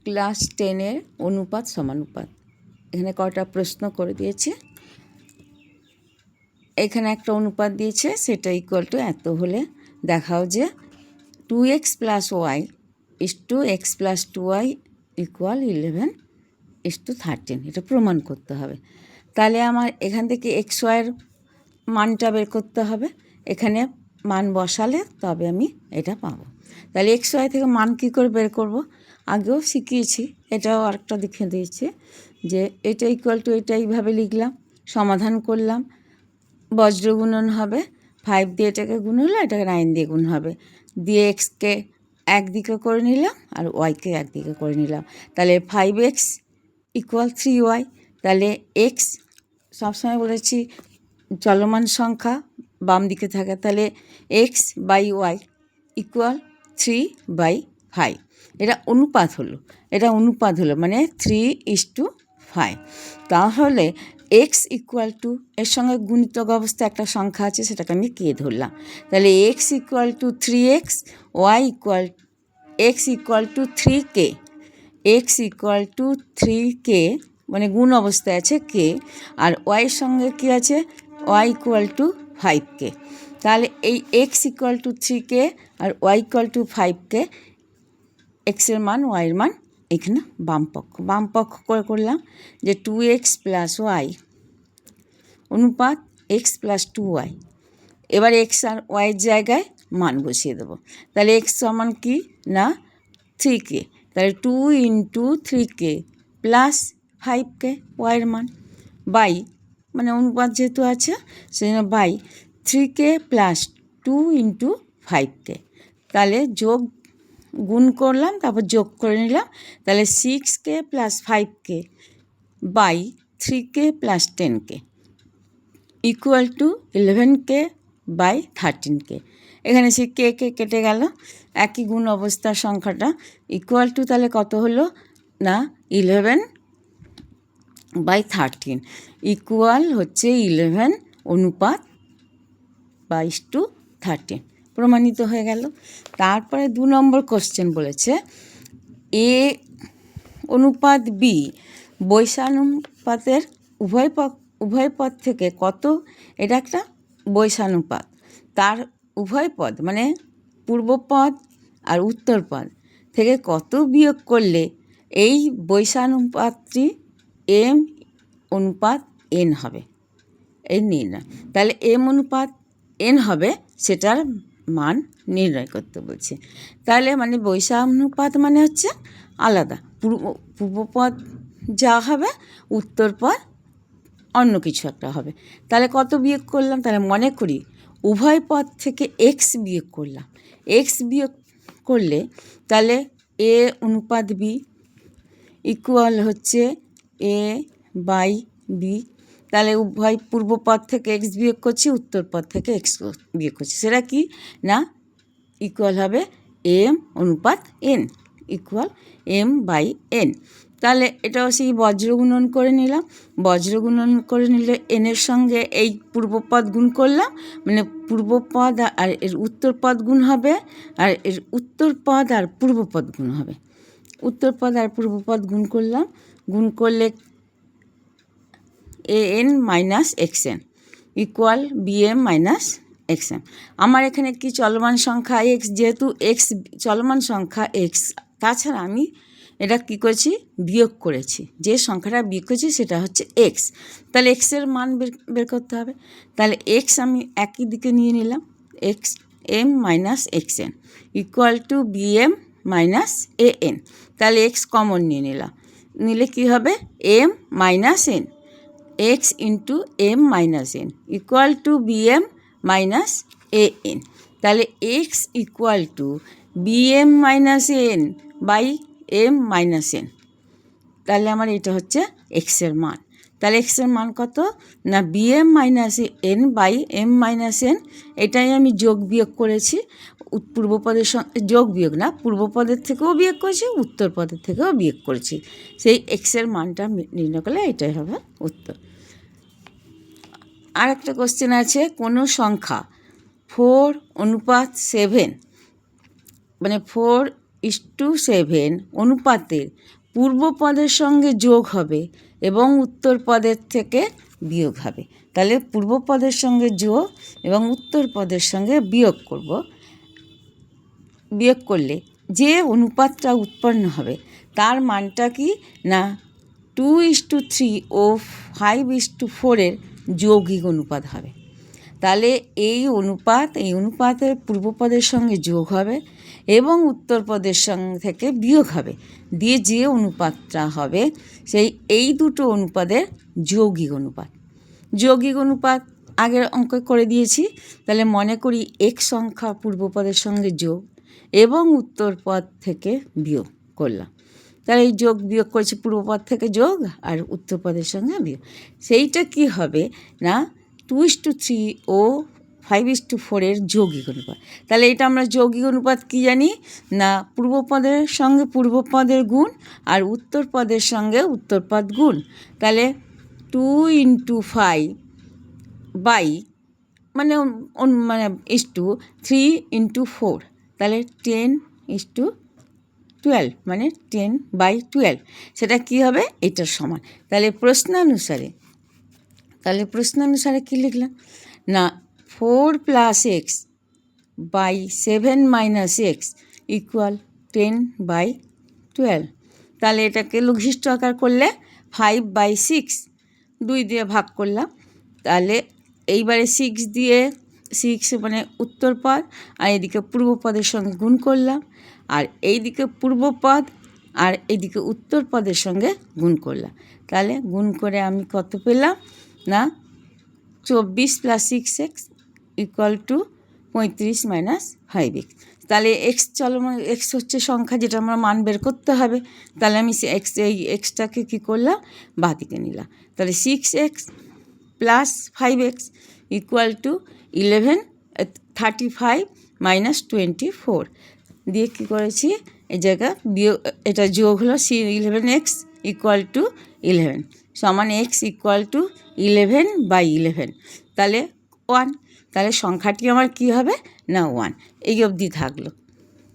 Class 10-এর অনুপাত সমানুপাত। এখানে কটা প্রশ্ন করে দিয়েছে। এখানে একটা অনুপাত দিয়েছে, সেটা ইকুয়াল টু এত হলে দেখাও যে 2x + y = x + 2y = 11:13। এটা প্রমাণ করতে হবে। তাহলে আমার এখান থেকে এক্স ওয়াইয়ের মানটা বের করতে হবে। এখানে মান বসালে তবে আমি এটা পাবো। তাহলে এক্স ওয়াই থেকে মান কী করে বের করব? আগেও শিখিয়েছি, এটাও আরেকটা দেখে দিয়েছি যে এটা ইকুয়াল টু এটা এইভাবে লিখলাম, সমাধান করলাম, বজ্রগুণন হবে, 5 দিয়ে এটাকে গুণ হলো, এটাকে 9 দিয়ে গুণ হবে, দিয়ে এক্সকে একদিকে করে নিলাম আর ওয়াইকে একদিকে করে নিলাম। তাহলে 5x = 3y। তাহলে এক্স সবসময় বলেছি চলমান সংখ্যা বাম দিকে থাকে, তাহলে x/y = 3/5। এটা অনুপাত হলো মানে 3:5। তাহলে x = এর সঙ্গে গুণিতক অবস্থা একটা সংখ্যা আছে, সেটাকে আমি কে ধরলাম। তাহলে x = 3x, x = 3k, x = 3k মানে গুণ অবস্থায় আছে k, আর y এর সঙ্গে কী আছে, y = 5k। তাহলে এই x = 3k আর y = 5k, এক্সের মান ওয়াইয়ের মান এখানে বাম পক্ষ করে করলাম যে 2x + y অনুপাত x + 2y। এবার x আর ওয়াইয়ের জায়গায় মান বসিয়ে দেবো। তাহলে x সমান কি না 3k, তাহলে 2 × 3k + 5k ওয়াইয়ের মান, বাই মানে অনুপাত যেহেতু আছে সেই জন্য বাই 3k + 2 × 5k। তাহলে গুণ করলাম, তারপর যোগ করে নিলাম। তাহলে 6k + 5k by 3k + 10k = 11k/13k। এখানে সে কে কেটে গেল, একই গুণ অবস্থার সংখ্যাটা ইকুয়াল টু তাহলে কত হলো না 11/13 ইকুয়াল হচ্ছে 11 অনুপাত 22:13 প্রমাণিত হয়ে গেল। তারপরে 2 নম্বর কোশ্চেন বলেছে এ অনুপাত বি বৈশানুপাতের উভয় পদ থেকে কত, এটা একটা বৈশানুপাত, তার উভয় পদ মানে পূর্বপদ আর উত্তরপদ থেকে কত বিয়োগ করলে এই বৈশানুপাতটি m অনুপাত n হবে, এই নির্ণয়। তাহলে m অনুপাত n হবে, সেটার মান নির্ণয় করতে বলছে। তাহলে মানে বৈশানুপাত মানে হচ্ছে আলাদা, পূর্বপদ যা হবে উত্তরপদ অন্য কিছু একটা হবে। তাহলে কত বিয়োগ করলাম, তাহলে মনে করি উভয় পদ থেকে x বিয়োগ করলাম। x বিয়োগ করলে তাহলে a অনুপাত b ইকুয়াল হচ্ছে a/b। তাহলে উভয় পূর্বপদ থেকে x বিয়োগ করছি, উত্তরপদ থেকে x বিয়োগ করছি, সেটা কি না ইকুয়াল হবে m অনুপাত n ইকুয়াল m/n। তাহলে এটাও সেই বজ্রগুণন করে নিলাম, বজ্রগুণন করে নিলে এনের সঙ্গে এই পূর্বপদ গুণ করলাম, মানে পূর্বপদ আর এর উত্তরপদ গুণ হবে, আর এর উত্তরপদ আর পূর্বপদ গুণ হবে। উত্তরপদ আর পূর্বপদ গুণ করলাম, গুণ করলে an - xn equal bm - xn। আমার এখানে কি চলমান সংখ্যা x, যেহেতু x চলমান সংখ্যা x, তাছাড়া আমি এটা কী করেছি বিয়োগ করেছি, যে সংখ্যাটা বিয়োগ করেছি সেটা হচ্ছে x। তাহলে এক্সের মান বের করতে হবে। তাহলে x আমি একই দিকে নিয়ে নিলাম, x m - xn equal to bm - an। তাহলে x কমন নিয়ে নিলে কি হবে m - n, x × m - n equal to bm - an। তাহলে x equal to bm - n/m - n। তাহলে আমার এটা হচ্ছে এক্সের মান। তাহলে এক্সের মান কত না bm - n/m - n। এটাই আমি যোগ বিয়োগ করেছি, পূর্বপদের সঙ্গে যোগ বিয়োগ না, পূর্বপদের থেকেও বিয়োগ করেছি, উত্তরপদের থেকেও বিয়োগ করেছি। সেই এক্সের মানটা নির্ণয় করলে এটাই হবে উত্তর। আর একটা কোশ্চেন আছে, কোনো সংখ্যা 4:7 মানে 4 1:7 অনুপাতের পূর্ব পদের সঙ্গে যোগ হবে এবং উত্তর পদের থেকে বিয়োগ হবে। তাহলে পূর্ব পদের সঙ্গে যোগ এবং উত্তর পদের সঙ্গে বিয়োগ করব। বিয়োগ করলে যে অনুপাতটা উৎপন্ন হবে তার মানটা কি না 2:3 ও 5:4 যৌগিক অনুপাত হবে। তাহলে এই অনুপাতের পূর্বপদের সঙ্গে যোগ হবে এবং উত্তর পদের সঙ্গে থেকে বিয়োগ হবে, দিয়ে যে অনুপাতটা হবে এই দুটো অনুপাতের যৌগিক অনুপাত। যৌগিক অনুপাত আগের অঙ্ক করে দিয়েছি। তাহলে মনে করি এক সংখ্যা পূর্বপদের সঙ্গে যোগ এবং উত্তর পদ থেকে বিয়োগ করলাম। তাহলে এই যোগ বিয়োগ করেছি, পূর্বপদ থেকে যোগ আর উত্তর পদের সঙ্গে বিয়োগ। সেইটা কি হবে না 2:3 ও 5:4 যৌগিক অনুপাত। তাহলে এটা আমরা যৌগিক অনুপাত কি জানি না পূর্বপদের সঙ্গে পূর্বপদের গুণ আর উত্তর পদের সঙ্গে উত্তরপদ গুণ। তাহলে 2 × 5 বাই মানে 3 × 4, তাহলে 10:12 মানে 10/12। সেটা কি হবে এটার সমান। তাহলে প্রশ্নানুসারে কি লিখলাম না 4 + x বাই 7 - x = 10/12। তাহলে এটাকে লঘিষ্ঠ আকার করলে 5/6, 2 দিয়ে ভাগ করলাম। তাহলে এইবারে 6 মানে উত্তর পদ আর এদিকে পূর্বপদের সঙ্গে গুণ করলাম, আর এইদিকে পূর্বপদ আর এইদিকে উত্তর পদের সঙ্গে গুণ করলাম। তাহলে গুণ করে আমি কত পেলাম না 24 + 6x = 35 - 5x। তাহলে এক্স হচ্ছে সংখ্যা যেটা আমরা মান বের করতে হবে। তাহলে আমি এই এক্সটাকে কী করলাম বাঁ দিকে নিলাম। তাহলে 6x + 5x = 35 - 24 দিয়ে কী করেছি এই জায়গা বিয়োগ, এটা যোগ হলো 11x = 11 সমান x = 11/11। তাহলে 1। তাহলে সংখ্যাটি আমার কি হবে না 1। এই অবধি থাকলো।